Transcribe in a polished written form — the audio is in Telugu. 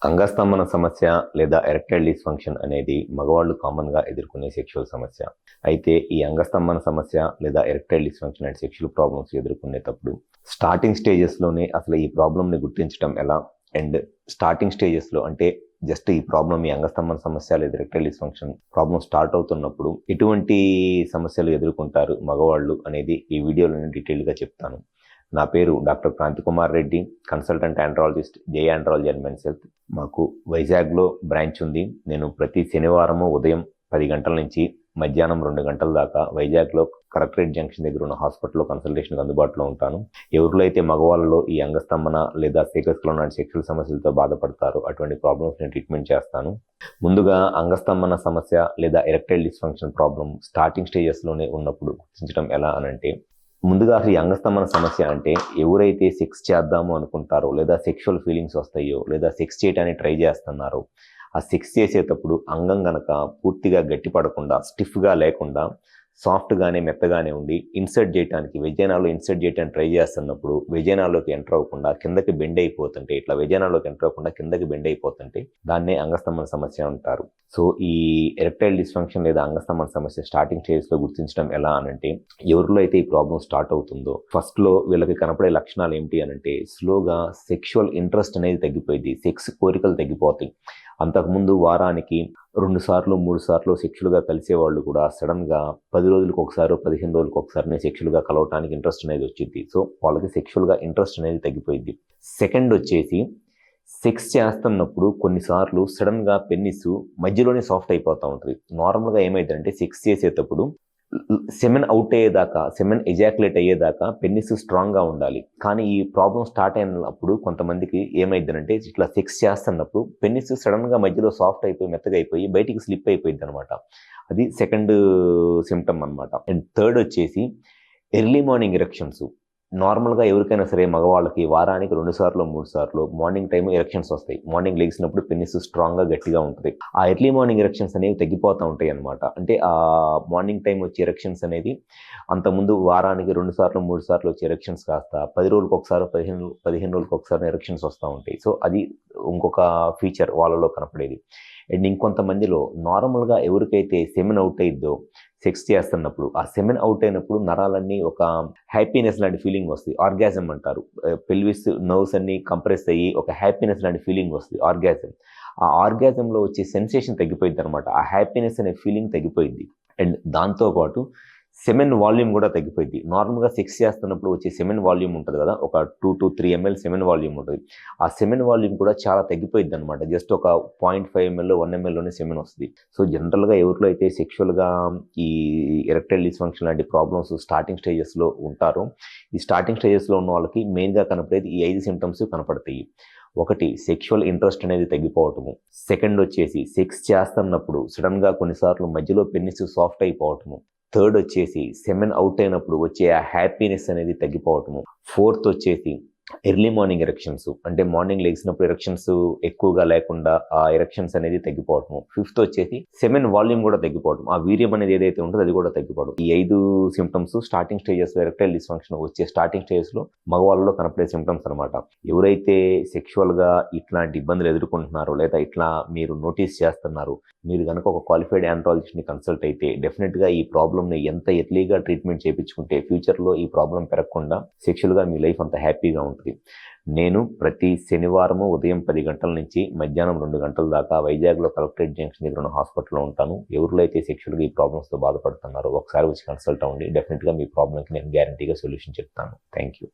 అంగస్తంభన సమస్య లేదా ఎరెక్టైల్ డిస్ఫంక్షన్ అనేది మగవాళ్ళు కామన్గా ఎదుర్కొనే సెక్షువల్ సమస్య. అయితే ఈ అంగస్తంభన సమస్య లేదా erectile dysfunction and sexual problems ఎదుర్కొనేటప్పుడు స్టార్టింగ్ స్టేజెస్లోనే అసలు ఈ ప్రాబ్లమ్ని గుర్తించడం ఎలా, అండ్ స్టార్టింగ్ స్టేజెస్లో అంటే జస్ట్ ఈ ప్రాబ్లం ఈ అంగస్తంభన సమస్య లేదా ఎరెక్టైల్ డిస్ఫంక్షన్ ప్రాబ్లం స్టార్ట్ అవుతున్నప్పుడు ఎటువంటి సమస్యలు ఎదుర్కొంటారు మగవాళ్ళు అనేది ఈ వీడియోలో నేను డీటెయిల్గా చెప్తాను. నా పేరు doctor Kranthi Kumar Reddy, consultant andrologist, J andrology and men's health. మాకు వైజాగ్లో బ్రాంచ్ ఉంది. నేను ప్రతి శనివారము ఉదయం 10 గంటల నుంచి మధ్యాహ్నం 2 గంటల దాకా వైజాగ్లో కలెక్టరేట్ జంక్షన్ దగ్గర ఉన్న హాస్పిటల్లో కన్సల్టేషన్కి అందుబాటులో ఉంటాను. ఎవరిలో అయితే మగవాళ్ళలో ఈ అంగస్తంభన లేదా సేకస్లో లాంటి సెక్షువల్ సమస్యలతో బాధపడతారో అటువంటి ప్రాబ్లమ్స్ నేను ట్రీట్మెంట్ చేస్తాను. ముందుగా అంగస్తంభన సమస్య లేదా ఎరెక్టైల్ డిస్ఫంక్షన్ ప్రాబ్లం స్టార్టింగ్ స్టేజెస్లోనే ఉన్నప్పుడు గుర్తించడం ఎలా అనంటే, ముందుగా ఈ అంగస్తంభన సమస్య అంటే ఎవరైతే సెక్స్ చేద్దాము అనుకుంటారో లేదా సెక్షువల్ ఫీలింగ్స్ వస్తాయో లేదా సెక్స్ చేయడానికి ట్రై చేస్తున్నారో ఆ సెక్స్ చేసేటప్పుడు అంగం గనక పూర్తిగా గట్టిపడకుండా స్టిఫ్గా లేకుండా సాఫ్ట్గానే మెత్తగానే ఉండి ఇన్సర్ట్ చేయడానికి వెజైనాలో ఇన్సర్ట్ చేయడానికి ట్రై చేస్తున్నప్పుడు వెజైనాలోకి ఎంటర్ అవ్వకుండా కిందకి బెండ్ అయిపోతుంటే, ఇట్లా వెజైనాలోకి ఎంటర్ అవ్వకుండా కిందకి బెండ్ అయిపోతుంటే దాన్నే అంగస్తంభన సమస్య అంటారు. సో ఈ ఎరెక్టైల్ డిస్ఫంక్షన్ లేదా అంగస్తంభన సమస్య స్టార్టింగ్ స్టేజ్లో గుర్తించడం ఎలా అనంటే, ఎవరిలో అయితే ఈ ప్రాబ్లం స్టార్ట్ అవుతుందో ఫస్ట్లో వీళ్ళకి కనపడే లక్షణాలు ఏమిటి అనంటే, స్లోగా సెక్షువల్ ఇంట్రెస్ట్ అనేది తగ్గిపోయింది, సెక్స్ కోరికలు తగ్గిపోతాయి. అంతకుముందు వారానికి 2 సార్లు 3 సార్లు సెక్షువల్గా కలిసేవాళ్ళు కూడా సడన్గా 10 రోజులకు ఒకసారి 15 రోజులకు ఒకసారి సెక్షువల్గా కలవటానికి ఇంట్రెస్ట్ అనేది వచ్చింది. సో వాళ్ళకి సెక్షువల్గా ఇంట్రెస్ట్ అనేది తగ్గిపోయింది. సెకండ్ వచ్చేసి సెక్స్ చేస్తున్నప్పుడు కొన్నిసార్లు సడన్గా పెన్నిస్ మధ్యలోనే సాఫ్ట్ అయిపోతూ ఉంటుంది. నార్మల్గా ఏమైందంటే సెక్స్ చేసేటప్పుడు సెమెన్ అవుట్ అయ్యేదాకా, సెమెన్ ఎజాక్యులేట్ అయ్యేదాకా పెన్నిస్ స్ట్రాంగ్గా ఉండాలి. కానీ ఈ ప్రాబ్లం స్టార్ట్ అయినప్పుడు కొంతమందికి ఏమైందంటే ఇట్లా సెక్స్ చేస్తున్నప్పుడు పెన్నిస్ సడన్గా మధ్యలో సాఫ్ట్ అయిపోయి మెత్తగా అయిపోయి బయటికి స్లిప్ అయిపోయింది అనమాట. అది సెకండ్ సిమ్టమ్ అనమాట. అండ్ థర్డ్ వచ్చేసి ఎర్లీ మార్నింగ్ ఎరెక్షన్స్. నార్మల్గా ఎవరికైనా సరే మగవాళ్ళకి వారానికి 2 సార్లు 3 సార్లు మార్నింగ్ టైం ఎరెక్షన్స్ వస్తాయి. మార్నింగ్ లెగిసినప్పుడు పెన్నిస్ స్ట్రాంగ్గా గట్టిగా ఉంటుంది. ఆ ఎర్లీ మార్నింగ్ ఎరెక్షన్స్ అనేవి తగ్గిపోతూ ఉంటాయి అనమాట. అంటే ఆ మార్నింగ్ టైం వచ్చే ఎరెక్షన్స్ అనేది అంతకుముందు వారానికి 2 సార్లు 3 సార్లు వచ్చే ఎరెక్షన్స్ కాస్త 10 రోజులకు ఒకసారి 15 రోజులకు ఒకసారి ఎరెక్షన్స్ వస్తూ ఉంటాయి. సో అది ఇంకొక ఫీచర్ వాళ్ళలో కనపడేది. అండ్ ఇంకొంతమందిలో నార్మల్గా ఎవరికైతే సెమెన్ అవుట్ అయిద్దో సెక్స్ చేస్తున్నప్పుడు ఆ సెమెన్ అవుట్ అయినప్పుడు నరాలన్నీ ఒక హ్యాపీనెస్ లాంటి ఫీలింగ్ వస్తుంది. ఆర్గాజం అంటారు. పెల్విస్ నర్వ్స్ అన్ని కంప్రెస్ అయ్యి ఒక హ్యాపీనెస్ లాంటి ఫీలింగ్ వస్తుంది, ఆర్గాజం. ఆ ఆర్గాజంలో వచ్చే సెన్సేషన్ తగ్గిపోయింది అనమాట. ఆ హ్యాపీనెస్ అనే ఫీలింగ్ తగ్గిపోయింది. అండ్ దాంతోపాటు సెమెన్ వాల్యూమ్ కూడా తగ్గిపోయింది. నార్మల్గా సెక్స్ చేస్తున్నప్పుడు వచ్చే సెమెన్ వాల్యూమ్ ఉంటుంది కదా, ఒక 2 to 3 ml సెమెన్ వాల్యూమ్ ఉంటుంది. ఆ సెమెన్ వాల్యూమ్ కూడా చాలా తగ్గిపోయింది అనమాట. జస్ట్ ఒక 0.5 ml 1 mlలోనే సెమెన్ వస్తుంది. సో జనరల్గా ఎవరిలో అయితే సెక్షువల్గా ఈ ఎరెక్టైల్ డిస్ఫంక్షన్ లాంటి ప్రాబ్లమ్స్ స్టార్టింగ్ స్టేజెస్లో ఉంటారో, ఈ స్టార్టింగ్ స్టేజెస్లో ఉన్న వాళ్ళకి మెయిన్గా కనపడేది ఈ 5 సిమ్టమ్స్ కనపడతాయి. ఒకటి, సెక్షువల్ ఇంట్రెస్ట్ అనేది తగ్గిపోవటము. సెకండ్ వచ్చేసి సెక్స్ చేస్తున్నప్పుడు సడన్గా కొన్నిసార్లు మధ్యలో పెన్నిస్ సాఫ్ట్ అయిపోవటము. థర్డ్ వచ్చేసి సెమెన్ అవుట్ అయినప్పుడు వచ్చే ఆ హ్యాపీనెస్ అనేది తగ్గిపోవటము. ఫోర్త్ వచ్చేసి ఎర్లీ మార్నింగ్ ఎరెక్షన్స్, అంటే మార్నింగ్ లెగిసినప్పుడు ఎరెక్షన్స్ ఎక్కువగా లేకుండా ఆ ఎరెక్షన్స్ అనేది తగ్గిపోవటము. ఫిఫ్త్ వచ్చేసి సెమెన్ వాల్యూమ్ కూడా తగ్గిపోవడం, ఆ వీర్యం అనేది ఏదైతే ఉంటుందో అది కూడా తగ్గిపోవడం. ఈ 5 సిమ్టమ్స్ స్టార్టింగ్ స్టేజెస్లో ఎరెక్టైల్ డిస్ఫంక్షన్ వచ్చే స్టార్టింగ్ స్టేజెస్లో మగవాళ్ళలో కనపడే సిమ్టమ్స్ అనమాట. ఎవరైతే సెక్షువల్గా ఇట్లాంటి ఇబ్బందులు ఎదుర్కొంటున్నారో లేదా ఇట్లా మీరు నోటీస్ చేస్తున్నారు, మీరు కనుక ఒక క్వాలిఫైడ్ ఆండ్రాలజిస్ట్ని కన్సల్ట్ అయితే డెఫినెట్గా ఈ ప్రాబ్లమ్ని ఎంత ఎర్లీగా ట్రీట్మెంట్ చేయించుకుంటే ఫ్యూచర్లో ఈ ప్రాబ్లం పెరగకుండా సెక్షువల్గా మీ లైఫ్ అంత హ్యాపీగా ఉంటుంది. నేను ప్రతి శనివారము ఉదయం 10 గంటల నుంచి మధ్యాహ్నం 2 గంటల దాకా వైజాగ్లో కలెక్టరేట్ జంక్షన్ దగ్గర ఉన్న హాస్పిటల్లో ఉంటాను. ఎవరిలో అయితే సెక్షువల్గా ఈ ప్రాబ్లమ్స్తో బాధపడుతున్నారో ఒకసారి వచ్చి కన్సల్ట్ అవ్వండి. డెఫినెట్గా మీ ప్రాబ్లంకి నేను గ్యారంటీగా సొల్యూషన్ చెప్తాను. Thank you.